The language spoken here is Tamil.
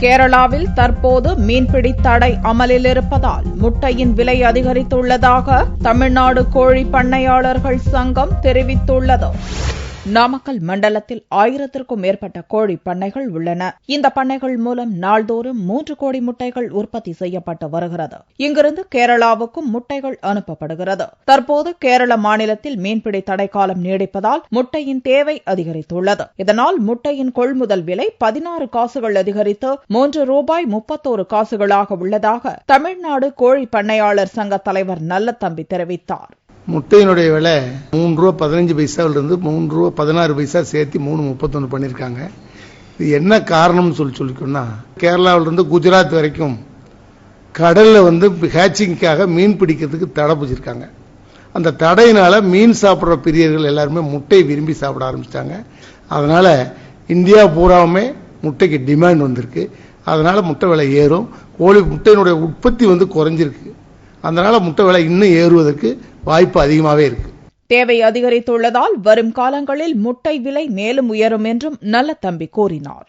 கேரளாவில் தற்போது மீன்பிடி தடை அமலில் இருப்பதால் முட்டையின் விலை அதிகரித்துள்ளதாக தமிழ்நாடு கோழி பண்ணையாளர்கள் சங்கம் தெரிவித்துள்ளது. நாமக்கல் மண்டலத்தில் 1000க்கும் மேற்பட்ட கோழி பண்ணைகள் உள்ளன. இந்த பண்ணைகள் மூலம் நாள்தோறும் 3 கோடி முட்டைகள் உற்பத்தி செய்யப்பட்டு வருகிறது. இங்கிருந்து கேரளாவுக்கும் முட்டைகள் அனுப்பப்படுகிறது. தற்போது கேரள மாநிலத்தில் மீன்பிடி தடைக்காலம் நீடிப்பதால் முட்டையின் தேவை அதிகரித்துள்ளது. இதனால் முட்டையின் கொள்முதல் விலை 16 காசுகள் அதிகரித்து ₹3.31 உள்ளதாக தமிழ்நாடு கோழி பண்ணையாளர் சங்க தலைவர் நல்லதம்பி தெரிவித்தார். முட்டையினுடைய விலை ₹3.15 ₹3.16 சேர்த்து ₹3.31 பண்ணியிருக்காங்க. இது என்ன காரணம் சொல்லிக்கணும்னா, கேரளாவிலிருந்து குஜராத் வரைக்கும் கடல்ல ஹேச்சிங்காக மீன் பிடிக்கிறதுக்கு தடை பிடிச்சிருக்காங்க. அந்த தடையினால மீன் சாப்பிட்ற பிரியர்கள் எல்லாருமே முட்டை விரும்பி சாப்பிட ஆரம்பிச்சிட்டாங்க. அதனால இந்தியா பூராவுமே முட்டைக்கு டிமாண்ட் வந்திருக்கு. அதனால முட்டை விலை ஏறும். கோழி முட்டையினுடைய உற்பத்தி குறைஞ்சிருக்கு. அதனால முட்டை விலை இன்னும் ஏறுவதற்கு வாய்ப்பு அதிகமாகவே இருக்கு. தேவை அதிகரித்துள்ளதால் வரும் காலங்களில் முட்டை விலை மேலும் உயரும் என்றும் நல்லதம்பி கூறினார்.